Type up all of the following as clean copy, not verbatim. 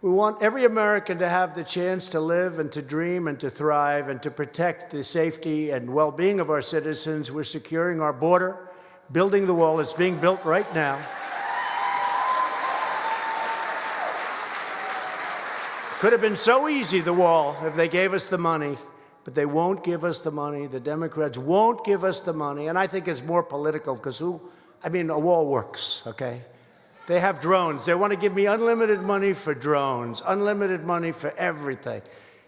We want every American to have the chance to live and to dream and to thrive and to protect the safety and well-being of our citizens. We're securing our border, building the wall. It's being built right now. Could have been so easy, the wall, if they gave us the money, but they won't give us the money. The Democrats won't give us the money, and I think it's more political because a wall works, okay? They have drones. They want to give me unlimited money for drones, unlimited money for everything.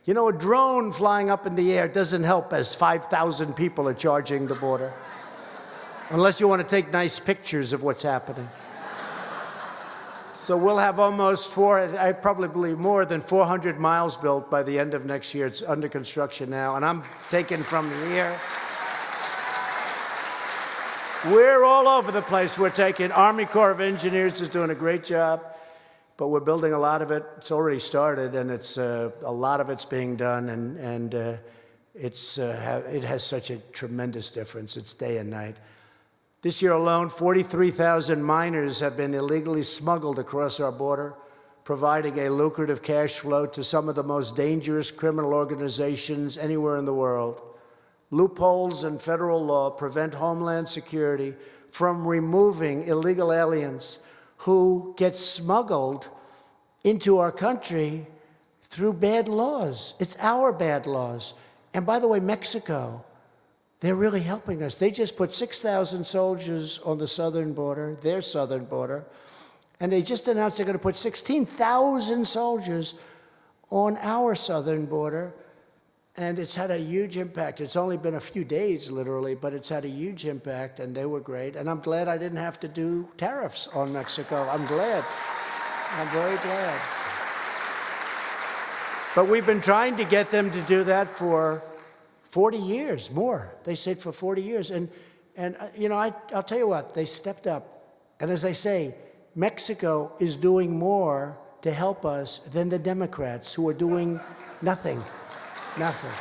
You know, a drone flying up in the air doesn't help as 5,000 people are charging the border, unless you want to take nice pictures of what's happening. So we'll have I probably believe more than 400 miles built by the end of next year. It's under construction now, and I'm taking from here. We're all over the place. We're taking Army Corps of Engineers is doing a great job, but we're building a lot of it. It's already started, and it's a lot of it's being done, and it has such a tremendous difference. It's day and night. This year alone, 43,000 minors have been illegally smuggled across our border, providing a lucrative cash flow to some of the most dangerous criminal organizations anywhere in the world. Loopholes in federal law prevent Homeland Security from removing illegal aliens who get smuggled into our country through bad laws. It's our bad laws. And by the way, Mexico, they're really helping us. They just put 6,000 soldiers on the southern border, their southern border, and they just announced they're going to put 16,000 soldiers on our southern border. And it's had a huge impact. It's only been a few days, literally, but it's had a huge impact, and they were great. And I'm glad I didn't have to do tariffs on Mexico. I'm glad. I'm very glad. But we've been trying to get them to do that for 40 years, more. They said for 40 years. And you know, I'll tell you what, they stepped up. And as I say, Mexico is doing more to help us than the Democrats, who are doing nothing. Nothing.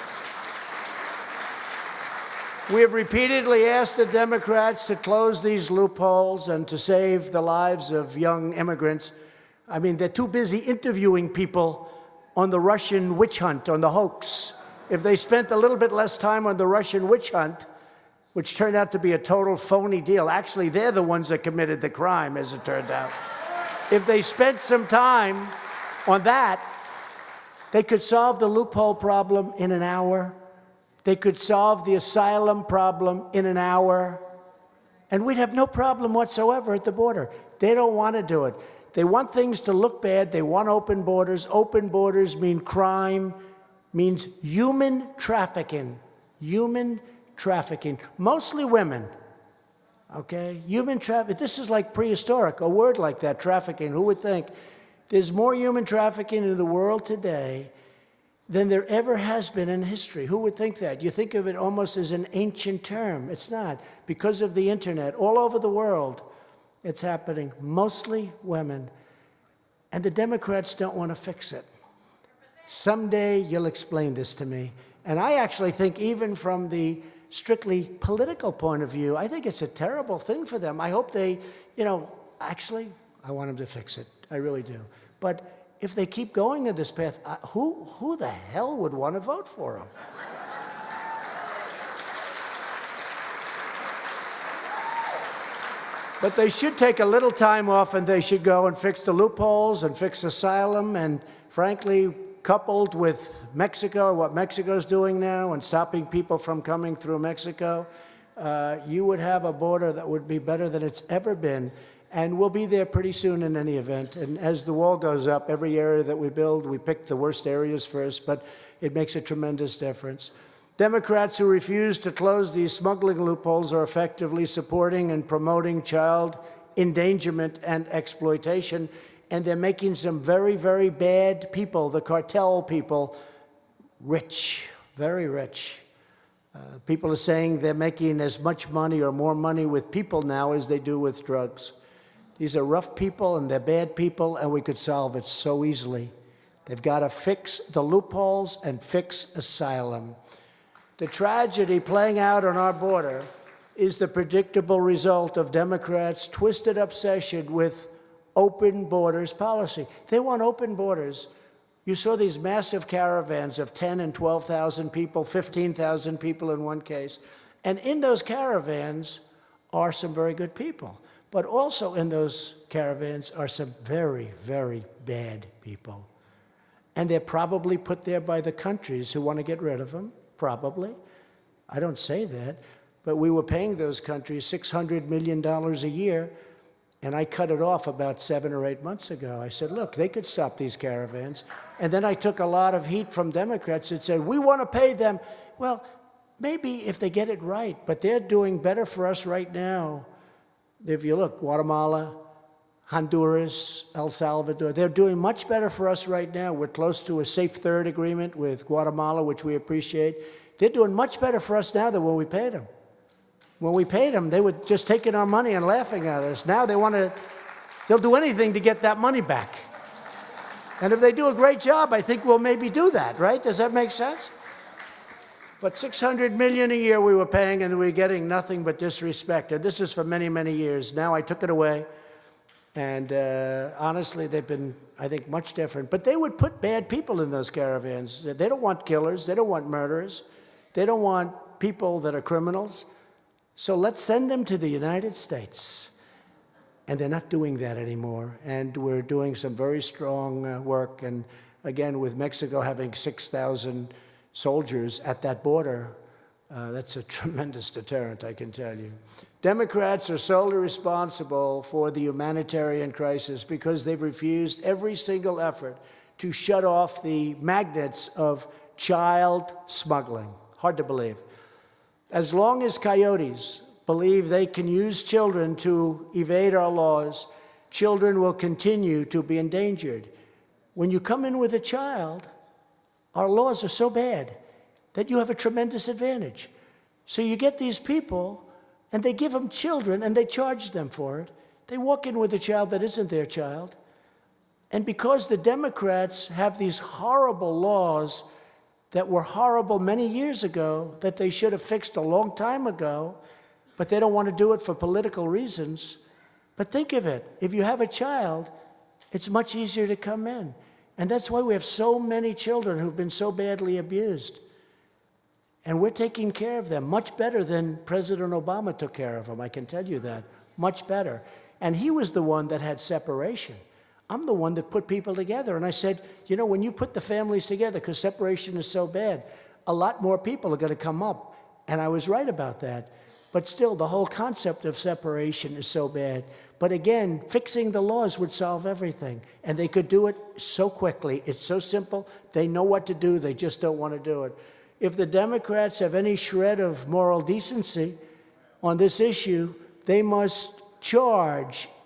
We have repeatedly asked the Democrats to close these loopholes and to save the lives of young immigrants. I mean, they're too busy interviewing people on the Russian witch hunt, on the hoax. If they spent a little bit less time on the Russian witch hunt, which turned out to be a total phony deal. Actually, they're the ones that committed the crime, as it turned out. If they spent some time on that, they could solve the loophole problem in an hour. They could solve the asylum problem in an hour. And we'd have no problem whatsoever at the border. They don't want to do it. They want things to look bad. They want open borders. Open borders mean crime, means human trafficking. Human trafficking. Mostly women. Okay? Human trafficking. This is like prehistoric, a word like that, trafficking. Who would think? There's more human trafficking in the world today than there ever has been in history. Who would think that? You think of it almost as an ancient term. It's not. Because of the internet, all over the world, it's happening. Mostly women. And the Democrats don't want to fix it. Someday you'll explain this to me. And I actually think, even from the strictly political point of view, I think it's a terrible thing for them. I hope they, actually, I want them to fix it. I really do. But if they keep going in this path, who the hell would want to vote for them? But they should take a little time off, and they should go and fix the loopholes and fix asylum. And frankly, coupled with Mexico, what Mexico's doing now, and stopping people from coming through Mexico, you would have a border that would be better than it's ever been. And we'll be there pretty soon in any event. And as the wall goes up, every area that we build, we pick the worst areas first, but it makes a tremendous difference. Democrats who refuse to close these smuggling loopholes are effectively supporting and promoting child endangerment and exploitation. And they're making some very, very bad people, the cartel people, rich, very rich. People are saying they're making as much money or more money with people now as they do with drugs. These are rough people, and they're bad people, and we could solve it so easily. They've got to fix the loopholes and fix asylum. The tragedy playing out on our border is the predictable result of Democrats' twisted obsession with open borders policy. They want open borders. You saw these massive caravans of 10 and 12,000 people, 15,000 people in one case. And in those caravans are some very good people. But also in those caravans are some very, very bad people. And they're probably put there by the countries who want to get rid of them, probably. I don't say that. But we were paying those countries $600 million a year, and I cut it off about 7 or 8 months ago. I said, look, they could stop these caravans. And then I took a lot of heat from Democrats that said, we want to pay them. Well, maybe if they get it right, but they're doing better for us right now. If you look, Guatemala, Honduras, El Salvador, they're doing much better for us right now. We're close to a safe third agreement with Guatemala, which we appreciate. They're doing much better for us now than when we paid them. When we paid them, they were just taking our money and laughing at us. Now they'll do anything to get that money back. And if they do a great job, I think we'll maybe do that, right? Does that make sense? But $600 million a year we were paying, and we were getting nothing but disrespect. And this is for many, many years. Now I took it away. And honestly, they've been, I think, much different. But they would put bad people in those caravans. They don't want killers. They don't want murderers. They don't want people that are criminals. So let's send them to the United States. And they're not doing that anymore. And we're doing some very strong work. And again, with Mexico having 6,000 soldiers at that border, that's a tremendous deterrent, I can tell you. Democrats are solely responsible for the humanitarian crisis because they've refused every single effort to shut off the magnets of child smuggling. Hard to believe. As long as coyotes believe they can use children to evade our laws, children will continue to be endangered. When you come in with a child, our laws are so bad that you have a tremendous advantage. So you get these people, and they give them children, and they charge them for it. They walk in with a child that isn't their child. And because the Democrats have these horrible laws that were horrible many years ago, that they should have fixed a long time ago, but they don't want to do it for political reasons. But think of it. If you have a child, it's much easier to come in. And that's why we have so many children who've been so badly abused. And we're taking care of them much better than President Obama took care of them, I can tell you that, much better. And he was the one that had separation. I'm the one that put people together. And I said, you know, when you put the families together, because separation is so bad, a lot more people are going to come up. And I was right about that. But still, the whole concept of separation is so bad. But again, fixing the laws would solve everything. And they could do it so quickly. It's so simple. They know what to do. They just don't want to do it. If the Democrats have any shred of moral decency on this issue, they must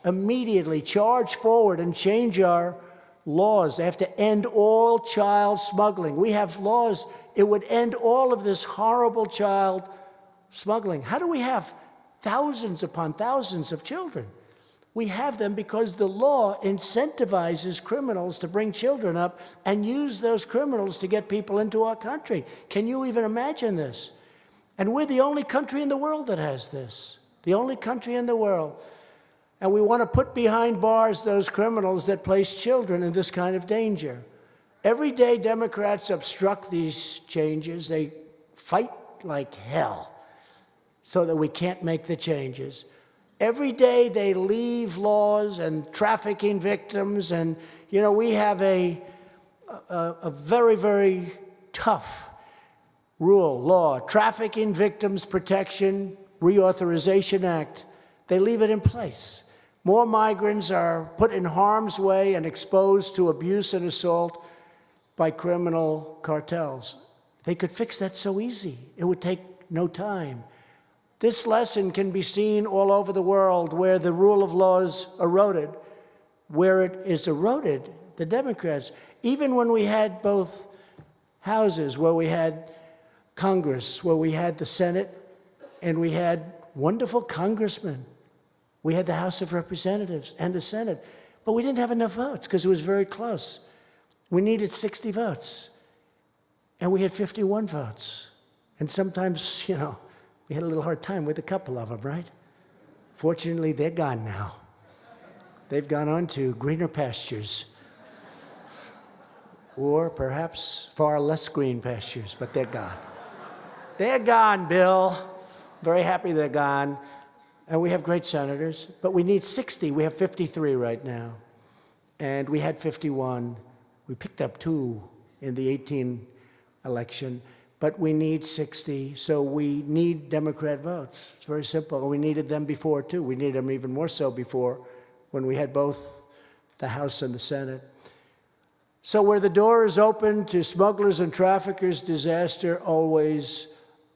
immediately charge forward and change our laws. They have to end all child smuggling. We have laws. It would end all of this horrible child smuggling. How do we have thousands upon thousands of children? We have them because the law incentivizes criminals to bring children up and use those criminals to get people into our country. Can you even imagine this? And we're the only country in the world that has this. The only country in the world. And we want to put behind bars those criminals that place children in this kind of danger. Every day Democrats obstruct these changes. They fight like hell so that we can't make the changes. Every day they leave laws and trafficking victims. And, you know, we have a very, very tough law, Trafficking Victims Protection Reauthorization Act. They leave it in place. More migrants are put in harm's way and exposed to abuse and assault by criminal cartels. They could fix that so easy. It would take no time. This lesson can be seen all over the world where the rule of law is eroded. Where it is eroded, the Democrats, even when we had both houses, where we had Congress, where we had the Senate, and we had wonderful congressmen. We had the House of Representatives and the Senate, but we didn't have enough votes because it was very close. We needed 60 votes, and we had 51 votes. And sometimes, you know, we had a little hard time with a couple of them, right? Fortunately, they're gone now. they've gone on to greener pastures. Or perhaps far less green pastures, but they're gone. They're gone, Bill. Very happy they're gone. And we have great senators, but we need 60. We have 53 right now. And we had 51. We picked up 2 in the 18 election, but we need 60. So we need Democrat votes. It's very simple. We needed them before, too. We needed them even more so before, when we had both the House and the Senate. So where the door is open to smugglers and traffickers, disaster always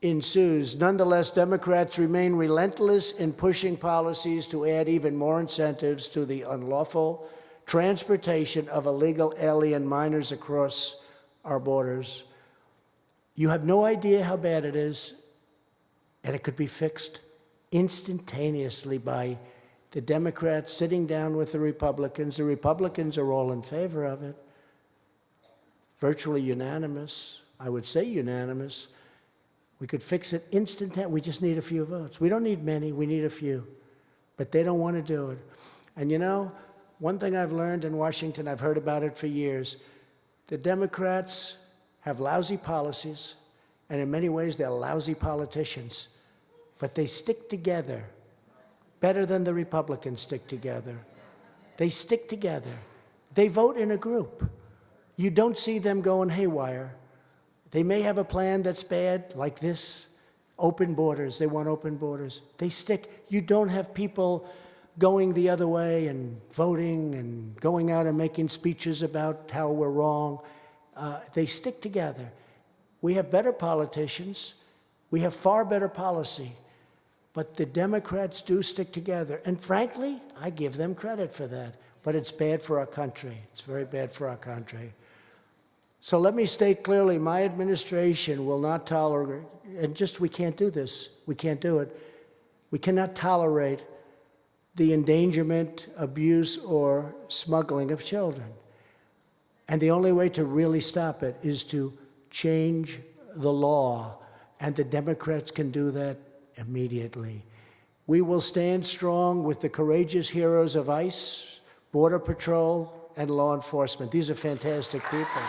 ensues. Nonetheless, Democrats remain relentless in pushing policies to add even more incentives to the unlawful transportation of illegal alien minors across our borders. You have no idea how bad it is, and it could be fixed instantaneously by the Democrats sitting down with the Republicans. The Republicans are all in favor of it. Virtually unanimous, I would say unanimous. We could fix it instantaneously. We just need a few votes. We don't need many, we need a few. But they don't want to do it. And you know, one thing I've learned in Washington, I've heard about it for years, the Democrats have lousy policies, and in many ways they're lousy politicians, but they stick together better than the Republicans stick together. They stick together. They vote in a group. You don't see them going haywire. They may have a plan that's bad, like this, open borders. They want open borders. They stick. You don't have people going the other way and voting and going out and making speeches about how we're wrong. They stick together. We have better politicians. We have far better policy. But the Democrats do stick together. And frankly, I give them credit for that. But it's bad for our country. It's very bad for our country. So let me state clearly, my administration will not tolerate, and just we can't do this. We can't do it. We cannot tolerate the endangerment, abuse, or smuggling of children. And the only way to really stop it is to change the law, and the Democrats can do that immediately. We will stand strong with the courageous heroes of ICE, Border Patrol, and law enforcement. These are fantastic people.